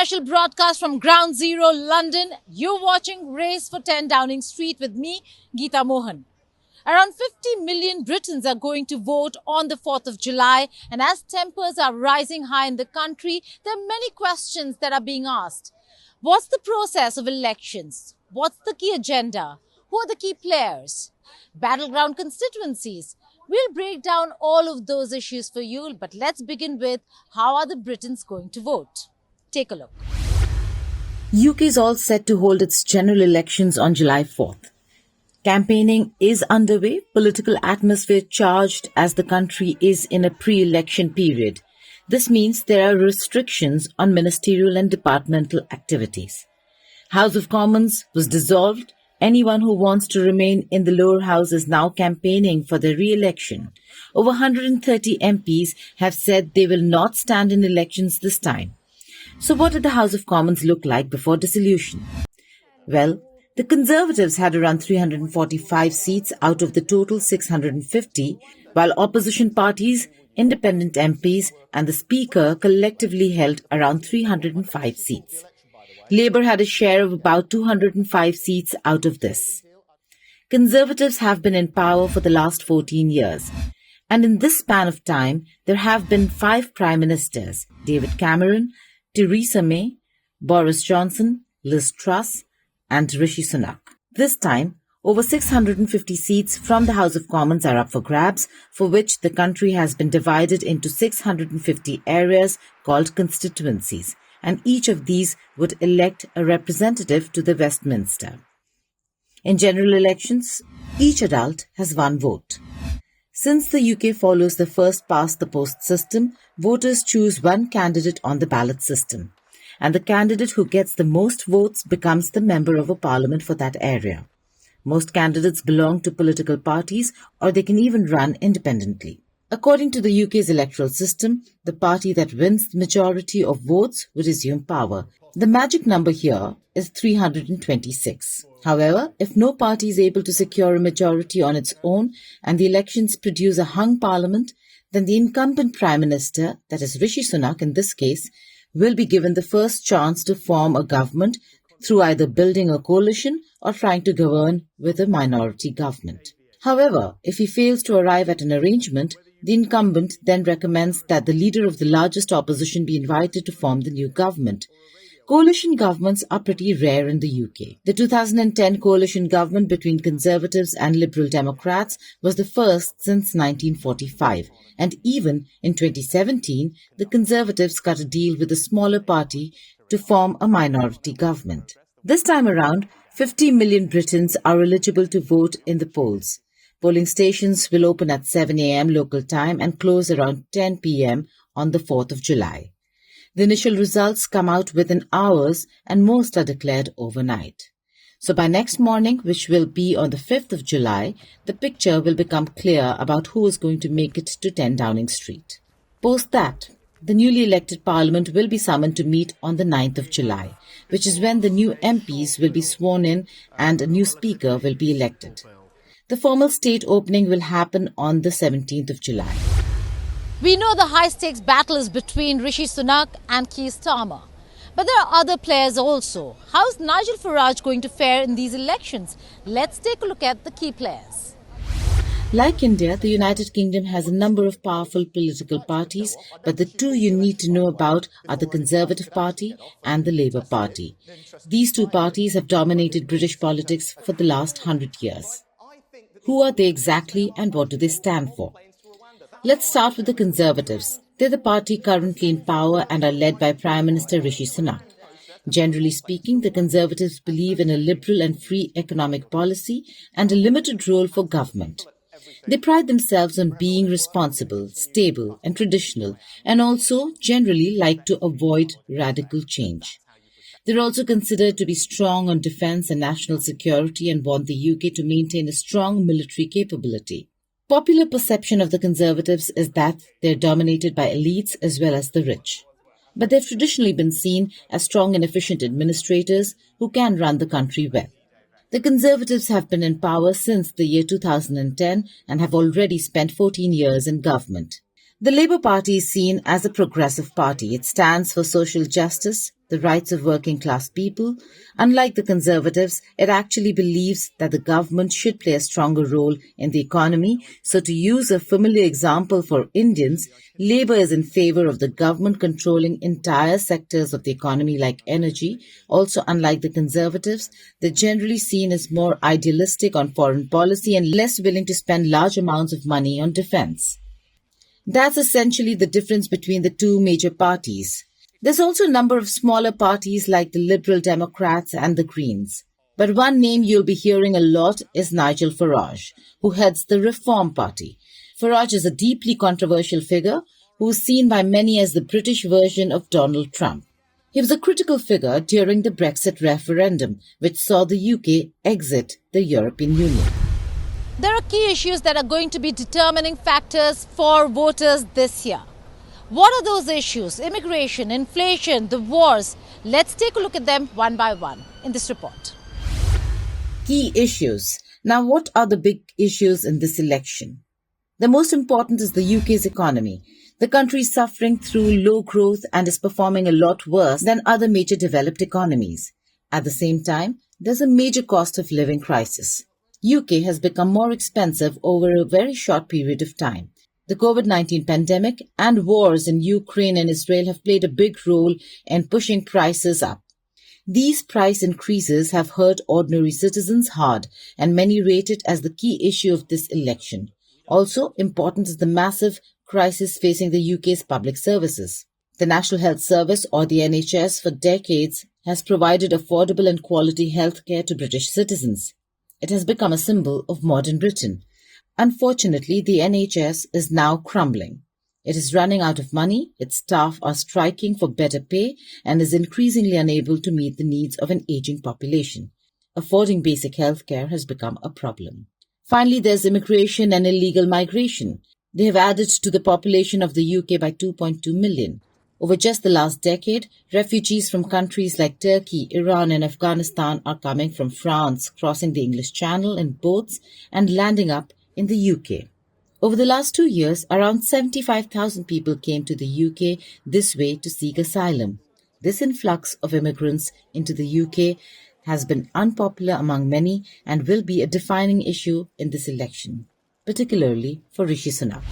special broadcast from Ground Zero, London. You're watching Race for 10 Downing Street with me, Geeta Mohan. Around 50 million Britons are going to vote on the 4th of July, and as tempers are rising high in the country, there are many questions that are being asked. What's the process of elections? What's the key agenda? Who are the key players? Battleground constituencies. We'll break down all of those issues for you, but let's begin with how are the Britons going to vote? Take a look. UK is all set to hold its general elections on July 4th. Campaigning is underway, political atmosphere charged as the country is in a pre-election period. This means there are restrictions on ministerial and departmental activities. House of Commons was dissolved. Anyone who wants to remain in the lower house is now campaigning for their re-election. Over 130 MPs have said they will not stand in elections this time. So what did the House of Commons look like before dissolution? Well, the Conservatives had around 345 seats out of the total 650, while opposition parties, independent MPs and the Speaker collectively held around 305 seats. Labour had a share of about 205 seats out of this. Conservatives have been in power for the last 14 years. And in this span of time, there have been 5 Prime Ministers: David Cameron, Theresa May, Boris Johnson, Liz Truss and Rishi Sunak. This time, over 650 seats from the House of Commons are up for grabs, for which the country has been divided into 650 areas called constituencies, and each of these would elect a representative to the Westminster. In general elections, each adult has 1 vote. Since the UK follows the first-past-the-post system, voters choose 1 candidate on the ballot system, and the candidate who gets the most votes becomes the member of a parliament for that area. Most candidates belong to political parties, or they can even run independently. According to the UK's electoral system, the party that wins the majority of votes would assume power. The magic number here is 326. However, if no party is able to secure a majority on its own and the elections produce a hung parliament, then the incumbent Prime Minister, that is Rishi Sunak in this case, will be given the first chance to form a government through either building a coalition or trying to govern with a minority government. However, if he fails to arrive at an arrangement, the incumbent then recommends that the leader of the largest opposition be invited to form the new government. Coalition governments are pretty rare in the UK. The 2010 coalition government between Conservatives and Liberal Democrats was the first since 1945, and even in 2017, the Conservatives cut a deal with a smaller party to form a minority government. This time around, 50 million Britons are eligible to vote in the polls. Polling stations will open at 7 a.m. local time and close around 10 p.m. on the 4th of July. The initial results come out within hours and most are declared overnight. So by next morning, which will be on the 5th of July, the picture will become clear about who is going to make it to 10 Downing Street. Post that, the newly elected Parliament will be summoned to meet on the 9th of July, which is when the new MPs will be sworn in and a new Speaker will be elected. The formal state opening will happen on the 17th of July. We know the high-stakes battle is between Rishi Sunak and Keir Starmer. But there are other players also. How is Nigel Farage going to fare in these elections? Let's take a look at the key players. Like India, the United Kingdom has a number of powerful political parties, but the 2 you need to know about are the Conservative Party and the Labour Party. These 2 parties have dominated British politics for the last 100 years. Who are they exactly and what do they stand for? Let's start with the Conservatives. They're the party currently in power and are led by Prime Minister Rishi Sunak. Generally speaking, the Conservatives believe in a liberal and free economic policy and a limited role for government. They pride themselves on being responsible, stable and traditional, and also generally like to avoid radical change. They're also considered to be strong on defence and national security and want the UK to maintain a strong military capability. Popular perception of the Conservatives is that they're dominated by elites as well as the rich. But they've traditionally been seen as strong and efficient administrators who can run the country well. The Conservatives have been in power since the year 2010 and have already spent 14 years in government. The Labour Party is seen as a progressive party. It stands for social justice, the rights of working class people. Unlike the Conservatives, it actually believes that the government should play a stronger role in the economy. So to use a familiar example for Indians, Labour is in favour of the government controlling entire sectors of the economy like energy. Also, unlike the Conservatives, they're generally seen as more idealistic on foreign policy and less willing to spend large amounts of money on defence. That's essentially the difference between the two major parties. There's also a number of smaller parties like the Liberal Democrats and the Greens. But one name you'll be hearing a lot is Nigel Farage, who heads the Reform Party. Farage is a deeply controversial figure who is seen by many as the British version of Donald Trump. He was a critical figure during the Brexit referendum, which saw the UK exit the European Union. There are key issues that are going to be determining factors for voters this year. What are those issues? Immigration, inflation, the wars. Let's take a look at them one by one in this report. Key issues. Now, what are the big issues in this election? The most important is the UK's economy. The country is suffering through low growth and is performing a lot worse than other major developed economies. At the same time, there's a major cost of living crisis. UK has become more expensive over a very short period of time. The COVID-19 pandemic and wars in Ukraine and Israel have played a big role in pushing prices up. These price increases have hurt ordinary citizens hard, and many rate it as the key issue of this election. Also important is the massive crisis facing the UK's public services. The National Health Service, or the NHS, for decades has provided affordable and quality healthcare to British citizens. It has become a symbol of modern Britain. Unfortunately, the NHS is now crumbling. It is running out of money, its staff are striking for better pay, and is increasingly unable to meet the needs of an aging population. Affording basic healthcare has become a problem. Finally, there's immigration and illegal migration. They have added to the population of the UK by 2.2 million. Over just the last decade, refugees from countries like Turkey, Iran and Afghanistan are coming from France, crossing the English Channel in boats and landing up in the UK. Over the last 2 years, around 75,000 people came to the UK this way to seek asylum. This influx of immigrants into the UK has been unpopular among many and will be a defining issue in this election, particularly for Rishi Sunak.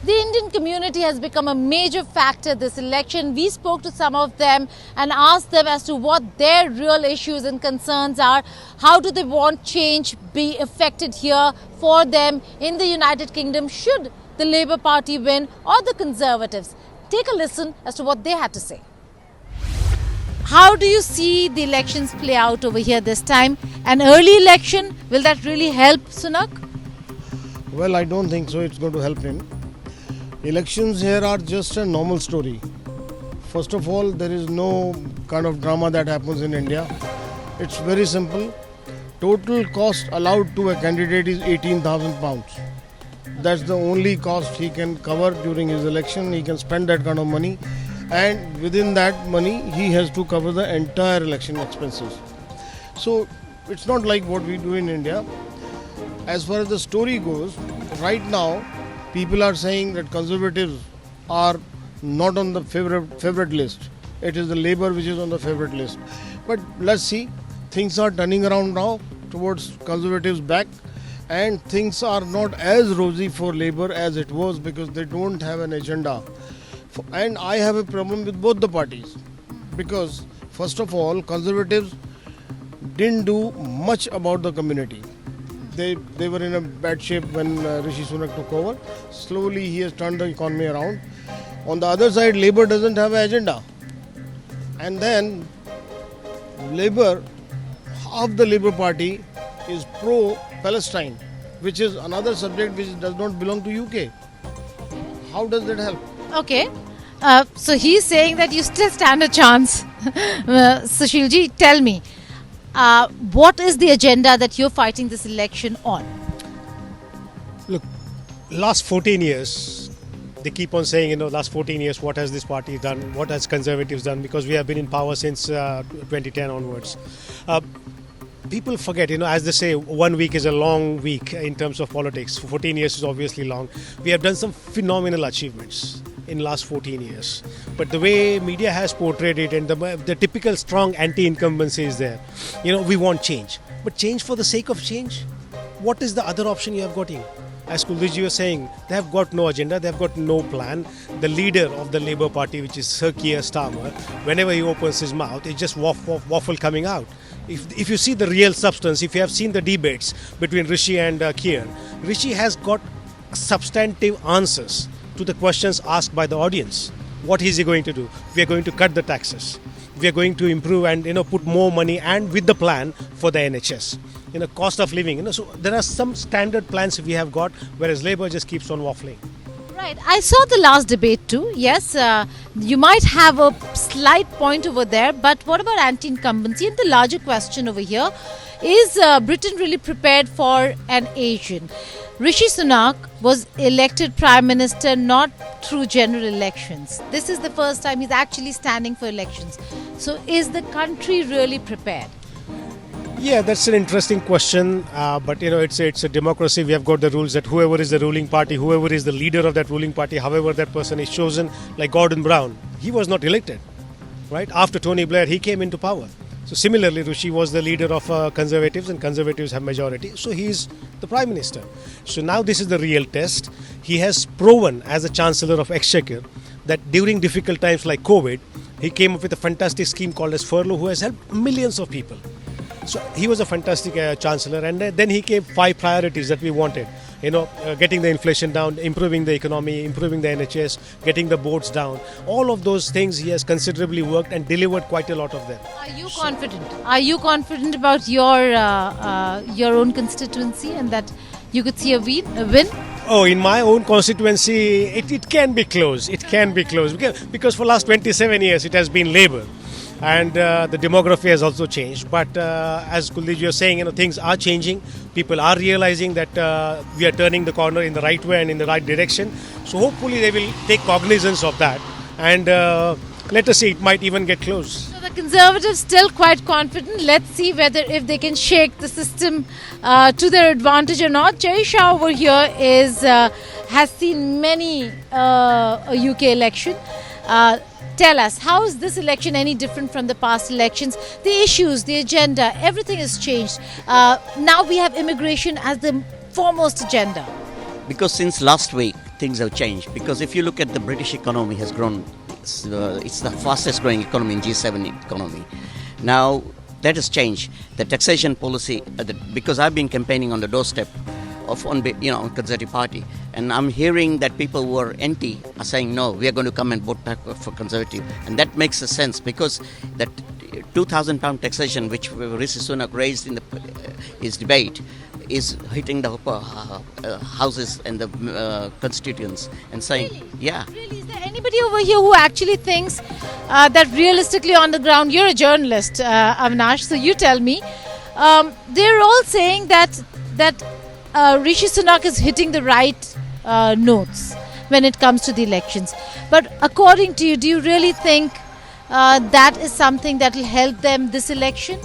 The Indian community has become a major factor this election. We spoke to some of them and asked them as to what their real issues and concerns are. How do they want change be effected here for them in the United Kingdom should the Labour Party win or the Conservatives? Take a listen as to what they had to say. How do you see the elections play out over here this time? An early election, will that really help Sunak? Well, I don't think so. It's going to help him. Elections here are just a normal story. First of all, there is no kind of drama that happens in India. It's very simple. Total cost allowed to a candidate is £18,000. That's the only cost he can cover during his election. He can spend that kind of money, and within that money he has to cover the entire election expenses. So it's not like what we do in India. As far as the story goes, right now people are saying that Conservatives are not on the favorite list. It is the Labour which is on the favorite list. But let's see, things are turning around now towards Conservatives back, and things are not as rosy for Labour as it was because they don't have an agenda. And I have a problem with both the parties because, first of all, Conservatives didn't do much about the community. They were in a bad shape when Rishi Sunak took over. Slowly he has turned the economy around. On the other side, Labour doesn't have an agenda. And then Labour, half the Labour Party is pro-Palestine, which is another subject which does not belong to UK. How does that help? Okay. So he's saying that you still stand a chance. Sushilji, tell me. What is the agenda that you're fighting this election on? Look, last 14 years, they keep on saying, last 14 years, what has this party done? What has Conservatives done? Because we have been in power since 2010 onwards. people forget, as they say, 1 week is a long week in terms of politics. 14 years is obviously long. We have done some phenomenal achievements in last 14 years. But the way media has portrayed it and the typical strong anti-incumbency is there. We want change. But change for the sake of change? What is the other option you have got in? As Kuldeep was saying, they have got no agenda, they have got no plan. The leader of the Labour Party, which is Sir Keir Starmer, whenever he opens his mouth, it's just waffle coming out. If you see the real substance, if you have seen the debates between Rishi and Keir, Rishi has got substantive answers to the questions asked by the audience. What is he going to do? We are going to cut the taxes. We are going to improve and put more money and with the plan for the NHS. Cost of living. So there are some standard plans we have got, whereas Labour just keeps on waffling. Right. I saw the last debate too. Yes, you might have a slight point over there, but what about anti-incumbency? And the larger question over here is Britain really prepared for an Asian? Rishi Sunak was elected Prime Minister not through general elections. This is the first time he's actually standing for elections. So is the country really prepared? Yeah, that's an interesting question. But it's a democracy. We have got the rules that whoever is the ruling party, whoever is the leader of that ruling party, however that person is chosen, like Gordon Brown, he was not elected, right? After Tony Blair, he came into power. So similarly, Rishi was the leader of Conservatives, and Conservatives have majority. So he is the Prime Minister. So now this is the real test. He has proven as a Chancellor of Exchequer that during difficult times like COVID, he came up with a fantastic scheme called as furlough, who has helped millions of people. So he was a fantastic Chancellor, and then he gave 5 priorities that we wanted. Getting the inflation down, improving the economy, improving the NHS, getting the boards down. All of those things he has considerably worked and delivered quite a lot of them. Are you confident? Are you confident about your own constituency and that you could see a win? Oh, in my own constituency, it can be close. It can be close because for last 27 years it has been Labour. And the demography has also changed. But as Kuldeep was saying, things are changing. People are realizing that we are turning the corner in the right way and in the right direction. So hopefully they will take cognizance of that. And let us see, it might even get close. So the Conservatives still quite confident. Let's see if they can shake the system to their advantage or not. Jay Shah over here has seen many UK election. Tell us, how is this election any different from the past elections? The issues, the agenda, everything has changed. Now we have immigration as the foremost agenda. Because since last week, things have changed. Because if you look at the British economy has grown, it's the fastest growing economy in G7 economy. Now that has changed. The taxation policy, because I've been campaigning on the doorstep of Conservative Party, and I'm hearing that people who are anti are saying no, we are going to come and vote back for Conservative, and that makes a sense because that £2,000 taxation which Rishi Sunak raised in his debate is hitting the upper houses and the constituents and saying, Really? Is there anybody over here who actually thinks that realistically on the ground, you're a journalist, Avinash, so you tell me, they're all saying that Rishi Sunak is hitting the right notes when it comes to the elections. But according to you, do you really think that is something that will help them this election?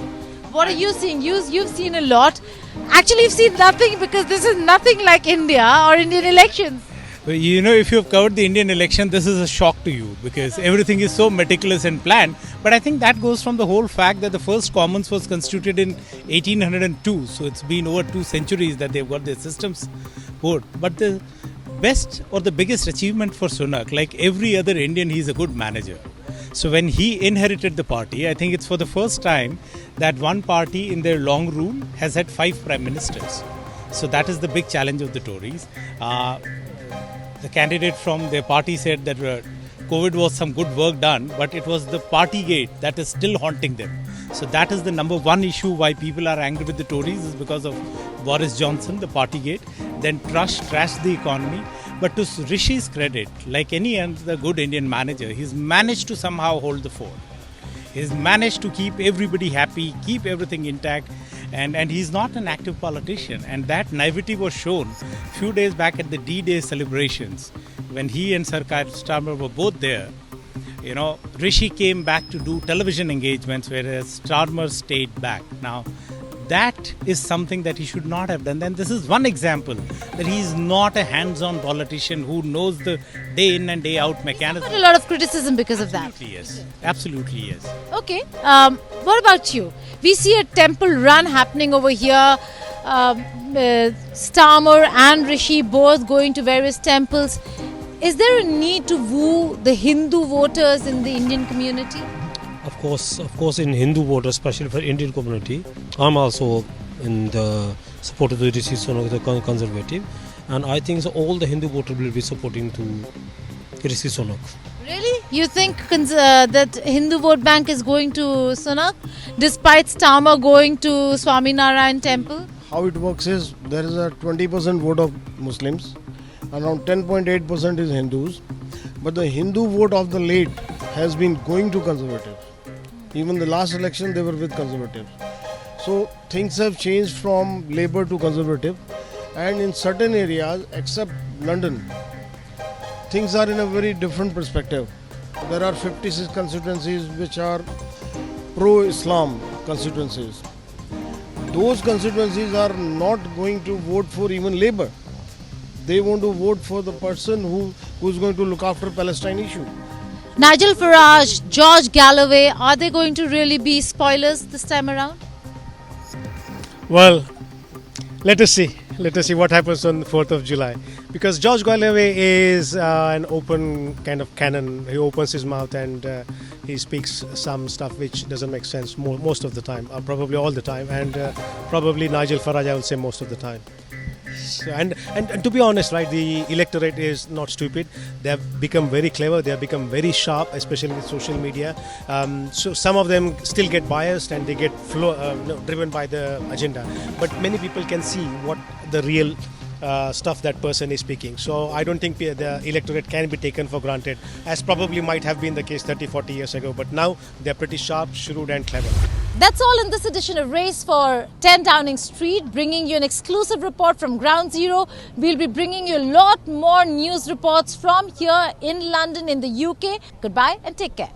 What are you seeing? You've seen a lot. Actually, you've seen nothing because this is nothing like India or Indian elections. If you've covered the Indian election, this is a shock to you because everything is so meticulous and planned. But I think that goes from the whole fact that the first Commons was constituted in 1802. So it's been over 2 centuries that they've got their systems board. But the best or the biggest achievement for Sunak, like every other Indian, he's a good manager. So when he inherited the party, I think it's for the first time that one party in their long rule has had 5 prime ministers. So that is the big challenge of the Tories. The candidate from their party said that COVID was some good work done, but it was the party gate that is still haunting them. So that is the number one issue why people are angry with the Tories is because of Boris Johnson, the party gate, then trashed the economy. But to Rishi's credit, like any other good Indian manager, he's managed to somehow hold the fort. He's managed to keep everybody happy, keep everything intact. And he's not an active politician, and that naivety was shown a few days back at the D-Day celebrations when he and Sir Keir Starmer were both there. Rishi came back to do television engagements, whereas Starmer stayed back. Now, that is something that he should not have done. And this is one example that he is not a hands-on politician who knows the day in and day out mechanism. Got a lot of criticism because of that. Absolutely yes. Absolutely yes. Okay. What about you? We see a temple run happening over here. Starmer and Rishi both going to various temples. Is there a need to woo the Hindu voters in the Indian community? Of course, in Hindu voters, especially for Indian community, I'm also in the support of the Rishi Sunak, the conservative, and I think so all the Hindu voters will be supporting to Rishi Sunak. Really? You think that Hindu vote bank is going to Sunak, despite Starmer going to Swaminarayan temple? How it works is there is a 20% vote of Muslims, around 10.8% is Hindus, but the Hindu vote of the late has been going to conservative. Even the last election they were with conservative. So things have changed from Labour to conservative, and in certain areas except London, things are in a very different perspective. There are 56 constituencies which are pro-Islam constituencies. Those constituencies are not going to vote for even Labour. They want to vote for the person who is going to look after Palestine issue. Nigel Farage, George Galloway, are they going to really be spoilers this time around? Well, let us see. Let us see what happens on the 4th of July. Because George Galloway is an open kind of cannon. He opens his mouth and he speaks some stuff which doesn't make sense most of the time, or probably all the time. And probably Nigel Farage, I will say, most of the time. So, and to be honest, right, the electorate is not stupid. They have become very clever. They have become very sharp, especially with social media. So some of them still get biased and they get driven by the agenda. But many people can see what the real stuff that person is speaking. So I don't think the electorate can be taken for granted, as probably might have been the case 30-40 years ago. But now they're pretty sharp, shrewd and clever. That's all in this edition of Race for 10 Downing Street, bringing you an exclusive report from Ground Zero. We'll be bringing you a lot more news reports from here in London, in the UK. Goodbye and take care.